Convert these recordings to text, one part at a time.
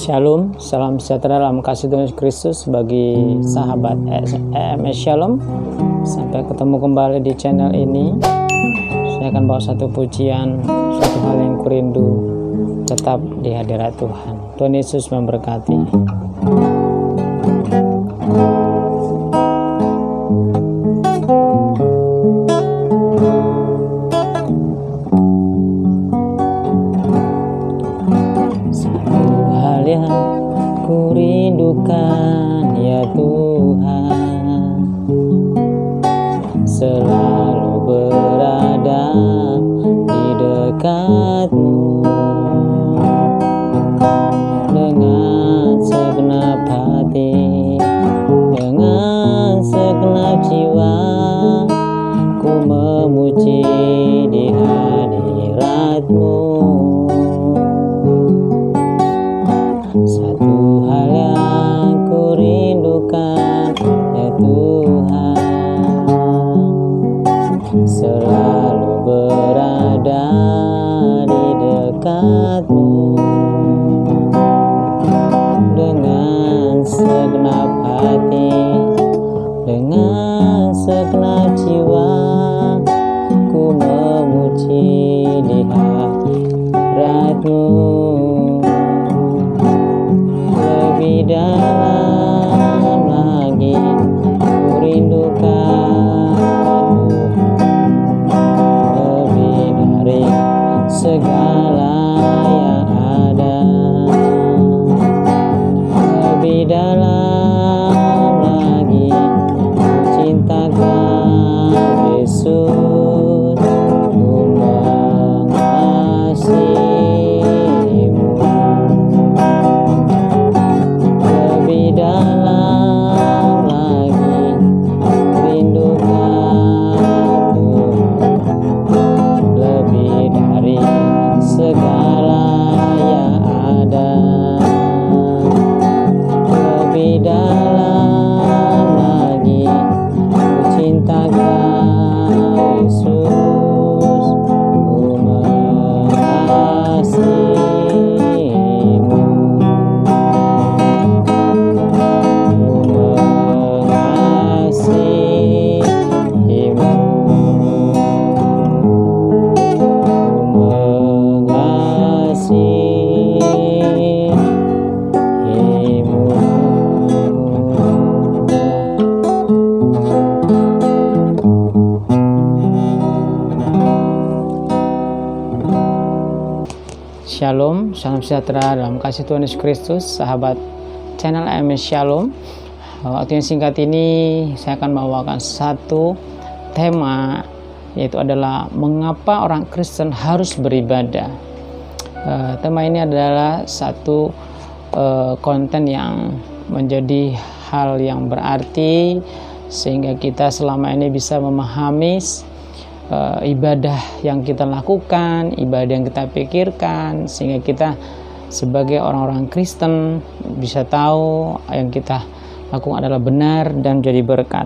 Shalom, salam sejahtera dalam kasih Tuhan Yesus Kristus bagi sahabat EMS Shalom. Sampai ketemu kembali di channel ini. Saya akan bawa satu pujian, satu hal yang kurindu, tetap di hadirat Tuhan. Tuhan Yesus memberkati. Ku rindukan ya Tuhan, selalu berada di dekat-Mu dengan segenap hati, dengan segenap jiwa. Ku memuji di hadirat-Mu. Satu hal yang ku rindukan ya Tuhan, selalu berada di dekat-Mu dengan segenap hati, dengan segenap jiwa. Ku memuji di hadirat-Mu. Lebih dalam lagi ku rindukan Tuhan, lebih dari segala yang ada. Lebih dalam lagi ku cintakan Yesus, ku mengasihi-Mu. Dalam lagi rindukan Tuhan, lebih dari segala yang ada. Lebih dalam lagi ku cintakan Yesus, ku mengasihi-Mu. Shalom, salam sejahtera dalam kasih Tuhan Yesus Kristus, sahabat channel EMS Shalom. Waktu yang singkat ini saya akan membawakan satu tema, yaitu adalah mengapa orang Kristen harus beribadah. Tema ini adalah satu konten yang menjadi hal yang berarti sehingga kita selama ini bisa memahami ibadah yang kita lakukan, ibadah yang kita pikirkan, sehingga kita sebagai orang-orang Kristen bisa tahu yang kita lakukan adalah benar dan jadi berkat.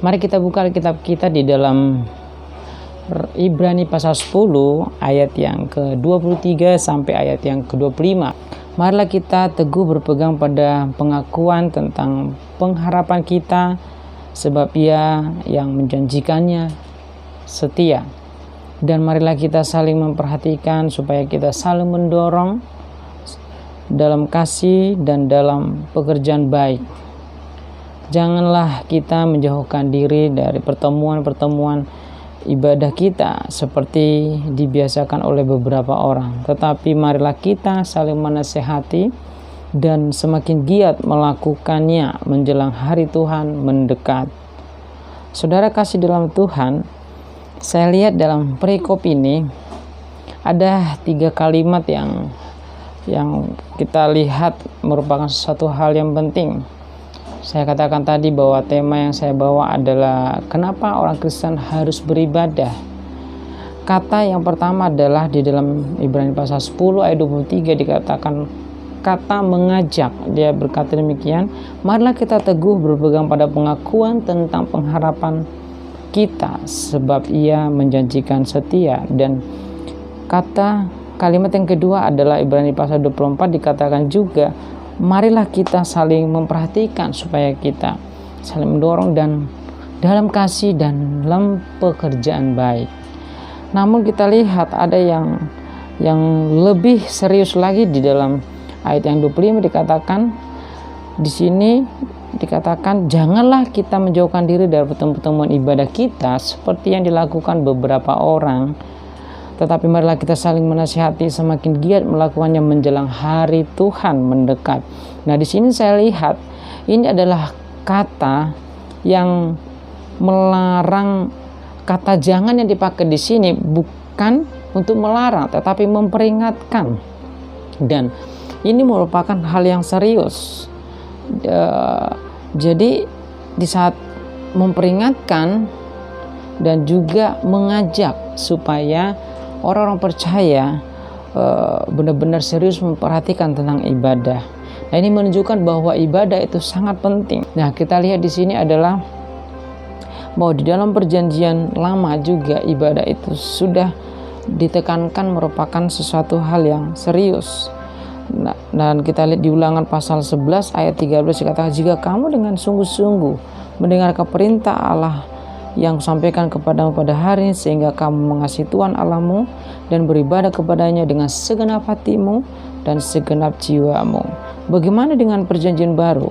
Mari kita buka kitab kita di dalam Ibrani pasal 10 ayat yang ke-23 sampai ayat yang ke-25. Marilah kita teguh berpegang pada pengakuan tentang pengharapan kita, sebab Ia yang menjanjikannya setia. Dan marilah kita saling memperhatikan supaya kita saling mendorong dalam kasih dan dalam pekerjaan baik. Janganlah kita menjauhkan diri dari pertemuan-pertemuan ibadah kita seperti dibiasakan oleh beberapa orang, tetapi marilah kita saling menasehati dan semakin giat melakukannya menjelang hari Tuhan mendekat. Saudara kasih dalam Tuhan, saya lihat dalam perikop ini ada 3 kalimat yang kita lihat merupakan sesuatu hal yang penting. Saya katakan tadi bahwa tema yang saya bawa adalah kenapa orang Kristen harus beribadah. Kata yang pertama adalah di dalam Ibrani pasal 10 ayat 23 dikatakan kata mengajak. Dia berkata demikian, marilah kita teguh berpegang pada pengakuan tentang pengharapan kita, sebab Ia menjanjikan setia. Dan kata kalimat yang kedua adalah Ibrani pasal 24 dikatakan juga, marilah kita saling memperhatikan supaya kita saling mendorong dan dalam kasih dan dalam pekerjaan baik. Namun kita lihat ada yang lebih serius lagi di dalam ayat yang 25 dikatakan, di sini dikatakan janganlah kita menjauhkan diri dari pertemuan ibadah kita seperti yang dilakukan beberapa orang, tetapi marilah kita saling menasihati semakin giat melakukannya menjelang hari Tuhan mendekat. Nah, di sini saya lihat ini adalah kata yang melarang. Kata jangan yang dipakai di sini bukan untuk melarang, tetapi memperingatkan. Dan ini merupakan hal yang serius. Jadi di saat memperingatkan dan juga mengajak supaya orang-orang percaya benar-benar serius memperhatikan tentang ibadah. Nah, ini menunjukkan bahwa ibadah itu sangat penting. Nah, kita lihat di sini adalah bahwa di dalam perjanjian lama juga ibadah itu sudah ditekankan merupakan sesuatu hal yang serius. Nah, dan kita lihat di Ulangan pasal 11 ayat 13 dikatakan, jika kamu dengan sungguh-sungguh mendengarkan perintah Allah yang kusampaikan kepadamu pada hari ini, sehingga kamu mengasihi Tuhan Allahmu dan beribadah kepadanya dengan segenap hatimu dan segenap jiwamu. Bagaimana dengan perjanjian baru?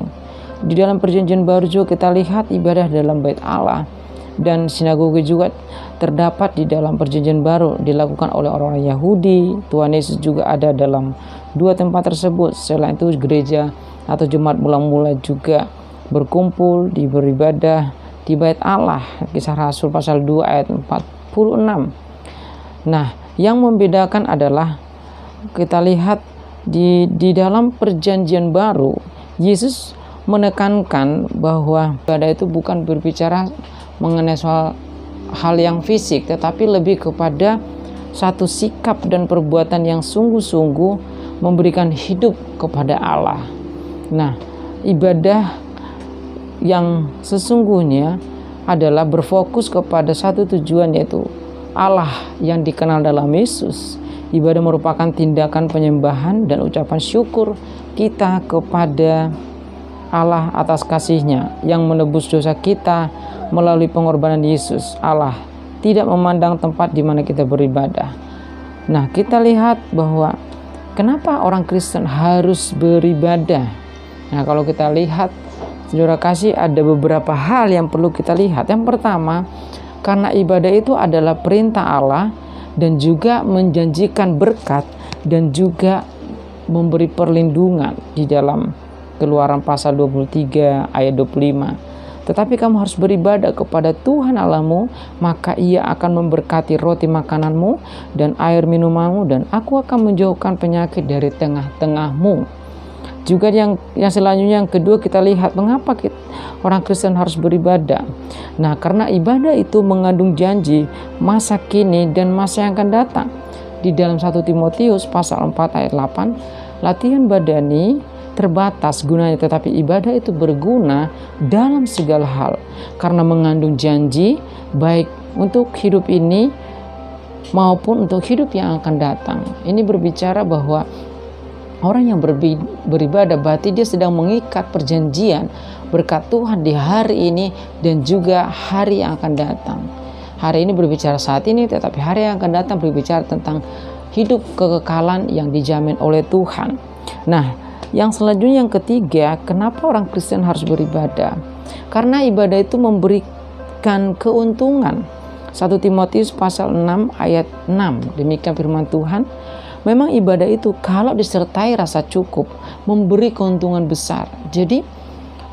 Di dalam perjanjian baru juga kita lihat ibadah dalam bait Allah dan sinagoge juga terdapat di dalam perjanjian baru dilakukan oleh orang-orang Yahudi. Tuhan Yesus juga ada dalam dua tempat tersebut. Selain itu gereja atau jemaat mula-mula juga berkumpul di beribadah di bait Allah. Kisah Rasul pasal 2 ayat 46. Nah, yang membedakan adalah kita lihat di dalam perjanjian baru Yesus menekankan bahwa ibadah itu bukan berbicara mengenai soal hal yang fisik, tetapi lebih kepada satu sikap dan perbuatan yang sungguh-sungguh memberikan hidup kepada Allah. Nah, ibadah yang sesungguhnya adalah berfokus kepada satu tujuan, yaitu Allah yang dikenal dalam Yesus. Ibadah merupakan tindakan penyembahan dan ucapan syukur kita kepada Allah atas kasih-Nya yang menebus dosa kita melalui pengorbanan Yesus. Allah tidak memandang tempat di mana kita beribadah. Nah, kita lihat bahwa kenapa orang Kristen harus beribadah. Nah, kalau kita lihat, saudara kasih, ada beberapa hal yang perlu kita lihat. Yang pertama, karena ibadah itu adalah perintah Allah dan juga menjanjikan berkat dan juga memberi perlindungan di dalam Keluaran pasal 23 ayat 25. Tetapi kamu harus beribadah kepada Tuhan Allahmu, maka Ia akan memberkati roti makananmu dan air minumanmu, dan aku akan menjauhkan penyakit dari tengah-tengahmu. Juga yang selanjutnya, yang kedua, kita lihat mengapa orang Kristen harus beribadah. Nah, karena ibadah itu mengandung janji masa kini dan masa yang akan datang. Di dalam 1 Timotius pasal 4 ayat 8, latihan badani terbatas gunanya, tetapi ibadah itu berguna dalam segala hal karena mengandung janji baik untuk hidup ini maupun untuk hidup yang akan datang. Ini berbicara bahwa orang yang beribadah berarti dia sedang mengikat perjanjian berkat Tuhan di hari ini dan juga hari yang akan datang. Hari ini berbicara saat ini, tetapi hari yang akan datang berbicara tentang hidup kekekalan yang dijamin oleh Tuhan. Nah, yang selanjutnya, yang ketiga, kenapa orang Kristen harus beribadah? Karena ibadah itu memberikan keuntungan. 1 Timotius pasal 6 ayat 6, demikian firman Tuhan. Memang ibadah itu kalau disertai rasa cukup memberi keuntungan besar. Jadi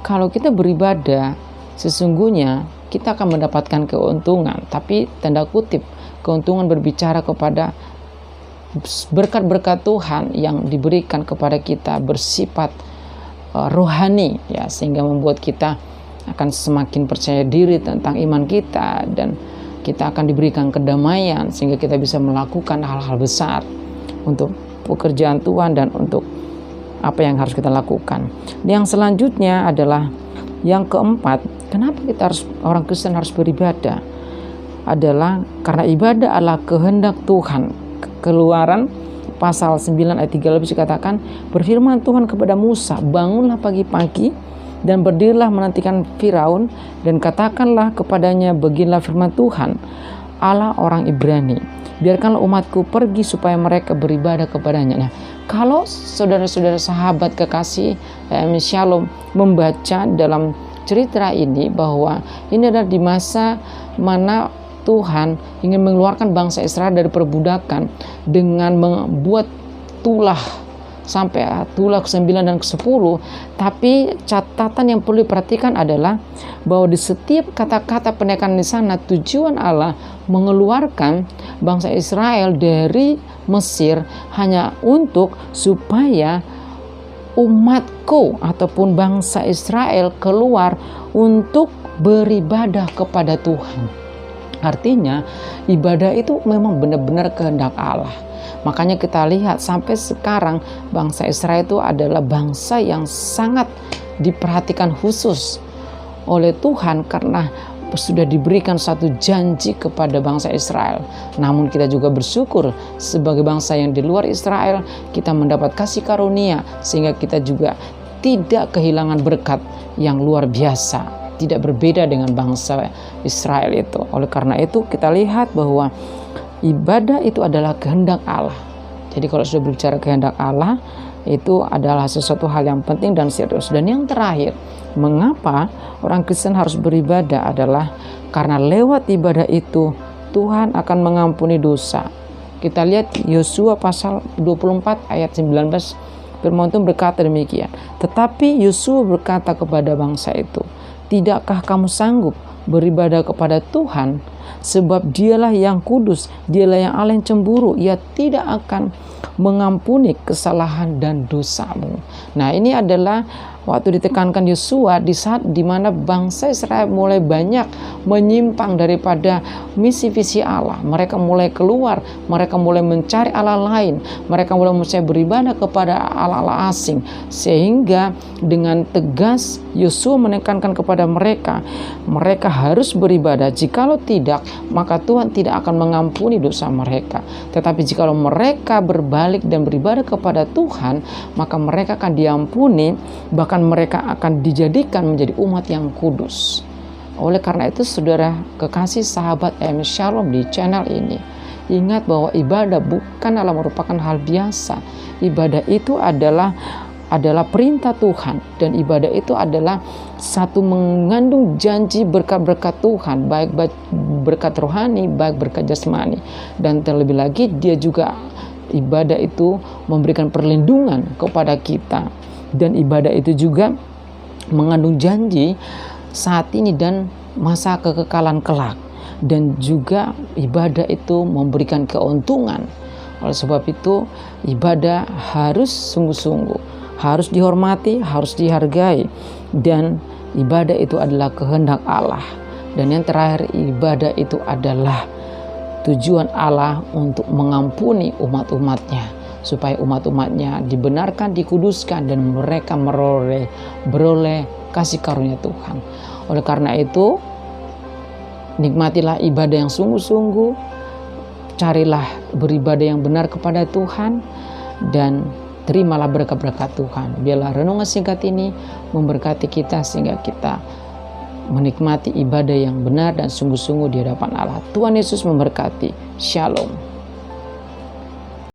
kalau kita beribadah, sesungguhnya kita akan mendapatkan keuntungan. Tapi tanda kutip, keuntungan berbicara kepada berkat-berkat Tuhan yang diberikan kepada kita bersifat rohani, ya, sehingga membuat kita akan semakin percaya diri tentang iman kita, dan kita akan diberikan kedamaian sehingga kita bisa melakukan hal-hal besar untuk pekerjaan Tuhan dan untuk apa yang harus kita lakukan. Yang selanjutnya adalah yang keempat, kenapa orang Kristen harus beribadah? Adalah karena ibadah adalah kehendak Tuhan. Keluaran pasal 9 ayat 13 dikatakan, berfirman Tuhan kepada Musa, bangunlah pagi-pagi dan berdirilah menantikan Firaun dan katakanlah kepadanya, beginilah firman Tuhan Allah orang Ibrani, biarkanlah umatku pergi supaya mereka beribadah kepadanya. Nah, kalau saudara-saudara sahabat kekasih Shalom membaca dalam cerita ini bahwa ini adalah di masa mana Tuhan ingin mengeluarkan bangsa Israel dari perbudakan dengan membuat tulah sampai tulah ke-9 dan ke-10. Tapi catatan yang perlu diperhatikan adalah bahwa di setiap kata-kata penekanan di sana tujuan Allah mengeluarkan bangsa Israel dari Mesir hanya untuk supaya umatku ataupun bangsa Israel keluar untuk beribadah kepada Tuhan. Artinya ibadah itu memang benar-benar kehendak Allah. Makanya kita lihat sampai sekarang bangsa Israel itu adalah bangsa yang sangat diperhatikan khusus oleh Tuhan karena sudah diberikan satu janji kepada bangsa Israel. Namun kita juga bersyukur sebagai bangsa yang di luar Israel kita mendapat kasih karunia sehingga kita juga tidak kehilangan berkat yang luar biasa. Tidak berbeda dengan bangsa Israel itu. Oleh karena itu kita lihat bahwa ibadah itu adalah kehendak Allah. Jadi kalau sudah berbicara kehendak Allah, itu adalah sesuatu hal yang penting dan serius. Dan yang terakhir, mengapa orang Kristen harus beribadah adalah karena lewat ibadah itu Tuhan akan mengampuni dosa. Kita lihat Yosua pasal 24 ayat 19, firman Tuhan berkata demikian. Tetapi Yosua berkata kepada bangsa itu, tidakkah kamu sanggup beribadah kepada Tuhan? Sebab dialah yang kudus, dialah yang Allah yang cemburu. Ia tidak akan mengampuni kesalahan dan dosamu. Nah, ini adalah waktu ditekankan Yosua di saat dimana bangsa Israel mulai banyak menyimpang daripada misi visi Allah. Mereka mulai keluar, mereka mulai mencari Allah lain, mereka mulai beribadah kepada Allah-Allah asing. Sehingga dengan tegas Yosua menekankan kepada mereka, mereka harus beribadah. Jikalau tidak, maka Tuhan tidak akan mengampuni dosa mereka. Tetapi jikalau mereka berbalik dan beribadah kepada Tuhan, maka mereka akan diampuni, bahkan mereka akan dijadikan menjadi umat yang kudus. Oleh karena itu saudara kekasih sahabat Shalom di channel ini, ingat bahwa ibadah bukanlah merupakan hal biasa. Ibadah itu adalah perintah Tuhan, dan ibadah itu adalah satu mengandung janji berkat-berkat Tuhan, baik berkat rohani, baik berkat jasmani. Dan terlebih lagi dia juga ibadah itu memberikan perlindungan kepada kita, dan ibadah itu juga mengandung janji saat ini dan masa kekekalan kelak, dan juga ibadah itu memberikan keuntungan. Oleh sebab itu ibadah harus sungguh-sungguh, harus dihormati, harus dihargai, dan ibadah itu adalah kehendak Allah. Dan yang terakhir, ibadah itu adalah tujuan Allah untuk mengampuni umat-umatnya, supaya umat-umatnya dibenarkan, dikuduskan, dan mereka beroleh kasih karunia Tuhan. Oleh karena itu, nikmatilah ibadah yang sungguh-sungguh, carilah beribadah yang benar kepada Tuhan, dan terimalah berkat-berkat Tuhan. Biarlah renungan singkat ini memberkati kita sehingga kita menikmati ibadah yang benar dan sungguh-sungguh di hadapan Allah. Tuhan Yesus memberkati. Shalom.